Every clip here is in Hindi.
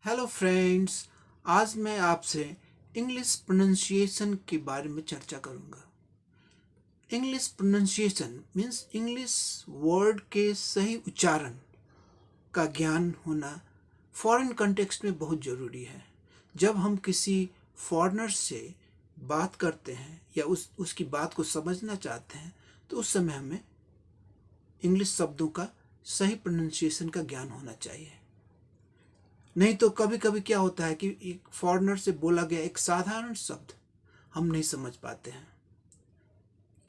Hello friends. आज मैं आपसे इंग्लिश प्रोनंसिएशन के बारे में चर्चा करूंगा। English pronunciation means English word के सही उच्चारण का ज्ञान होना फॉरेन कॉन्टेक्स्ट में बहुत ज़रूरी है। जब हम किसी फॉरेनर से बात करते हैं या उसकी बात को समझना चाहते हैं तो उस समय हमें इंग्लिश शब्दों का सही प्रोनंसिएशन का ज्ञान होना चाहिए। नहीं तो कभी कभी क्या होता है कि एक फॉरेनर से बोला गया एक साधारण शब्द हम नहीं समझ पाते हैं।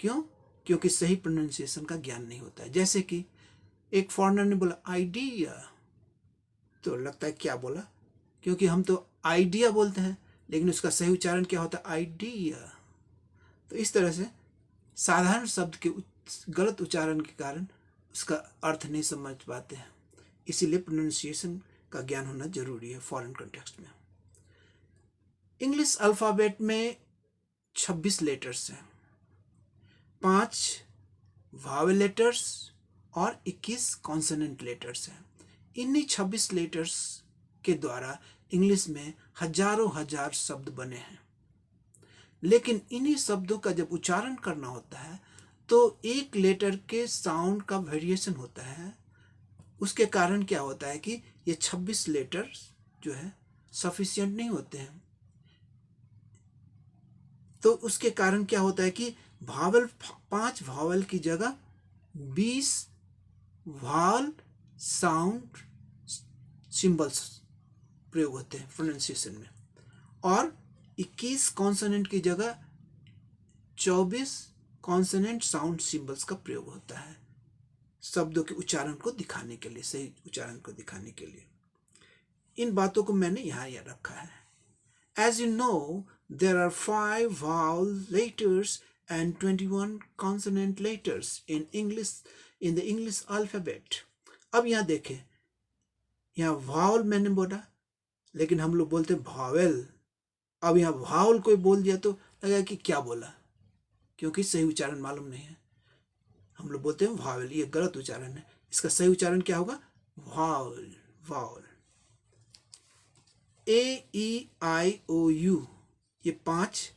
क्यों? क्योंकि सही प्रोनाउंसिएशन का ज्ञान नहीं होता है। जैसे कि एक फॉरेनर ने बोला आइडिया, तो लगता है क्या बोला, क्योंकि हम तो आइडिया बोलते हैं लेकिन उसका सही उच्चारण क्या होता है, आइडिया। तो इस तरह से साधारण शब्द के गलत उच्चारण के कारण उसका अर्थ नहीं समझ पाते हैं। इसीलिए प्रोनाउंसिएशन का ज्ञान होना जरूरी है फॉरेन कॉन्टेक्स्ट में। इंग्लिश अल्फ़ाबेट में 26 लेटर्स हैं, 5 वावेल लेटर्स और 21 कॉन्सोनेंट लेटर्स हैं। इन्हीं 26 लेटर्स के द्वारा इंग्लिश में हजारों हजार शब्द बने हैं। लेकिन इन्हीं शब्दों का जब उच्चारण करना होता है तो एक लेटर के साउंड का वेरिएशन होता है। उसके कारण क्या होता है कि ये 26 लेटर्स जो है सफिशिएंट नहीं होते हैं। तो उसके कारण क्या होता है कि भावल 5 भावल की जगह 20 वावल साउंड सिंबल्स प्रयोग होते हैं प्रोनाउंसिएशन में, और 21 कॉन्सोनेंट की जगह 24 कॉन्सोनेंट साउंड सिंबल्स का प्रयोग होता है शब्दों के उच्चारण को दिखाने के लिए, सही उच्चारण को दिखाने के लिए। इन बातों को मैंने यहाँ रखा है। As you know, there are 5 vowel letters and 21 consonant letters in the English alphabet. अब यहाँ देखें, यहाँ वावल मैंने बोला लेकिन हम लोग बोलते हैं भावेल। अब यहाँ वावल कोई बोल दिया तो लगा कि क्या बोला, क्योंकि सही उच्चारण मालूम नहीं है। हम लोग बोलते हैं वावेल, ये गलत उच्चारण है। इसका सही उच्चारण क्या होगा, वावल। वावल AEIOU, ये 5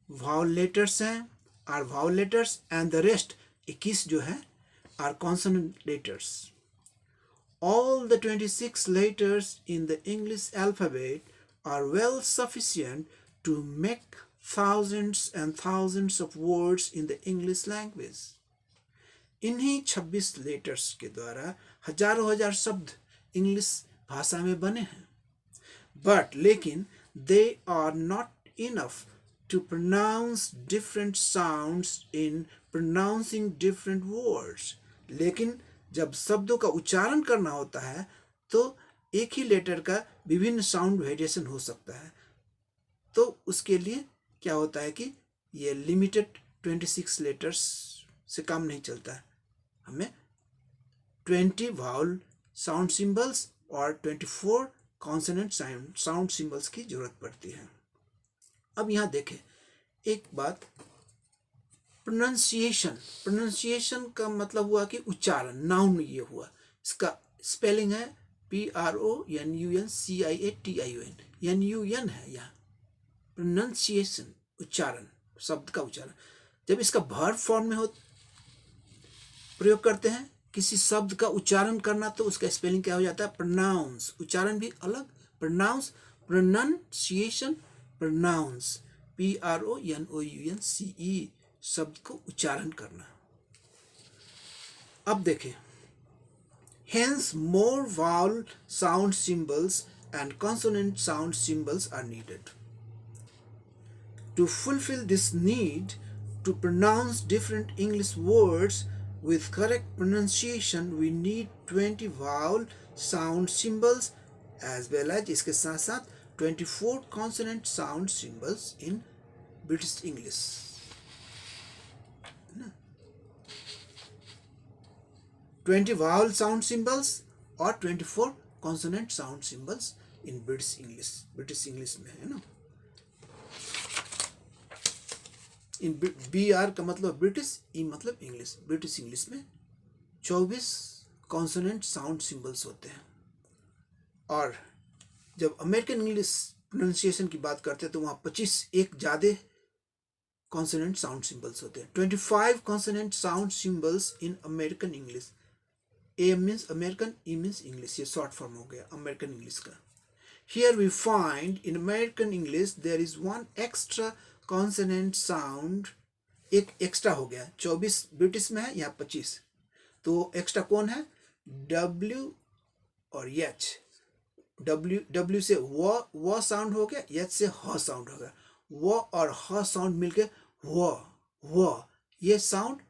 वावल लेटर्स हैं, are vowel letters, and the rest 21 जो है are consonant letters. All the 26 letters in the English alphabet are well sufficient to make thousands and thousands of words in the English language. इन्हीं 26 लेटर्स के द्वारा हजारों हजार शब्द इंग्लिश भाषा में बने हैं। बट लेकिन they are not enough to pronounce different sounds in pronouncing different words. लेकिन जब शब्दों का उच्चारण करना होता है तो एक ही लेटर का विभिन्न साउंड वेरिएशन हो सकता है। तो उसके लिए क्या होता है कि ये लिमिटेड 26 लेटर्स से काम नहीं चलता है। हमें 20 वाउल साउंड सिंबल्स और 24 कॉन्सोनेंट साउंड सिंबल्स की जरूरत पड़ती है। अब यहाँ देखें एक बात, प्रोनाउंसिएशन का मतलब हुआ कि उच्चारण, नाउन ये हुआ। इसका स्पेलिंग है PRONUNCIATION, NUN है यहाँ प्रोनाउंसिएशन, उच्चारण, शब्द का उच्चारण। जब इसका वर्ब फॉर्म में हो प्रयोग करते हैं किसी शब्द का उच्चारण करना तो उसका स्पेलिंग क्या हो जाता है, प्रोनाउंस। उच्चारण भी अलग, प्रोनाउंस, प्रोनाउंसिएशन, प्रोनाउंस, PRONOUNCE शब्द को उच्चारण करना। अब देखें, hence more vowel sound symbols and consonant sound symbols are needed. To fulfill this need to pronounce different English words with correct pronunciation, we need 20 vowel sound symbols as well as इसके साथ साथ 24 consonant sound symbols in British English. 20 vowel sound symbols और 24 consonant sound symbols in British English. British English में है ना। इन BR का मतलब ब्रिटिश, ई मतलब इंग्लिश। ब्रिटिश इंग्लिश में 24 कॉन्सोनेंट साउंड सिंबल्स होते हैं और जब अमेरिकन इंग्लिश प्रोनाउंसिएशन की बात करते हैं तो वहाँ 25 एक ज़्यादा कॉन्सोनेंट साउंड सिंबल्स होते हैं. 25 consonant sound symbols in American English. A means American, E means English, ये शॉर्ट फॉर्म हो गया अमेरिकन इंग्लिश का. Here we find in American English there is one extra consonant sound. एक एक्स्ट्रा हो गया. 24 ब्रिटिश में है, यहाँ 25. तो एक्स्ट्रा कौन है? W और H. W से वो साउंड हो गया, H से ह साउंड हो गया. वो और ह साउंड मिलके वो ये साउंड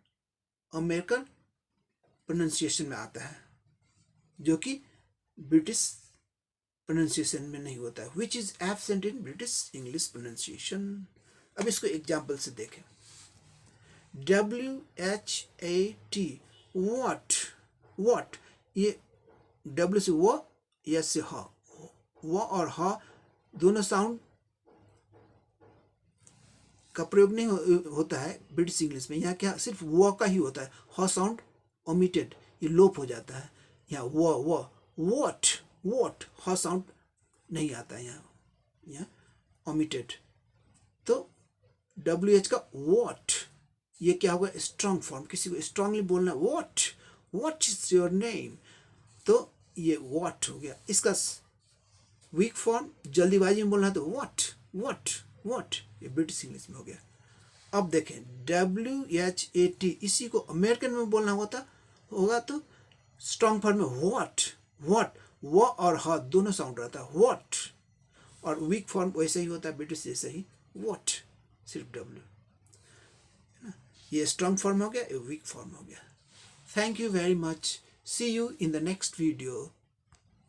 अमेरिकन प्रोनाउंसिएशन में आता है, जो कि ब्रिटिश प्रोनाउंसिएशन में नहीं होता है, which is absent in British English pronunciation. अब इसको एग्जाम्पल से देखें. WHAT वॉट, ये W से वो, S से ह. वो और ह दोनों साउंड का प्रयोग नहीं होता है ब्रिटिश इंग्लिश में. यहाँ क्या सिर्फ वो का ही होता है. ह साउंड ओमिटेड, ये लोप हो जाता है. यहाँ वो वॉट ह साउंड नहीं आता है यहाँ ओमिटेड. तो WH का वॉट, ये क्या होगा? Strong form. किसी को स्ट्रांगली बोलना, वॉट इज योर नेम, तो ये वॉट हो गया. इसका वीक फॉर्म जल्दीबाजी में बोलना है तो वॉट, ये ब्रिटिश इंग्लिश में हो गया. अब देखें WHAT, इसी को अमेरिकन में बोलना होगा तो स्ट्रॉन्ग फॉर्म में वॉट, वो और ह दोनों साउंड रहता है वॉट. और वीक फॉर्म वैसे ही होता है ब्रिटिश जैसे ही, वॉट, सिर्फ W. ये स्ट्रॉन्ग फॉर्म हो गया, ये वीक फॉर्म हो गया. Thank you very much. See you in the next video.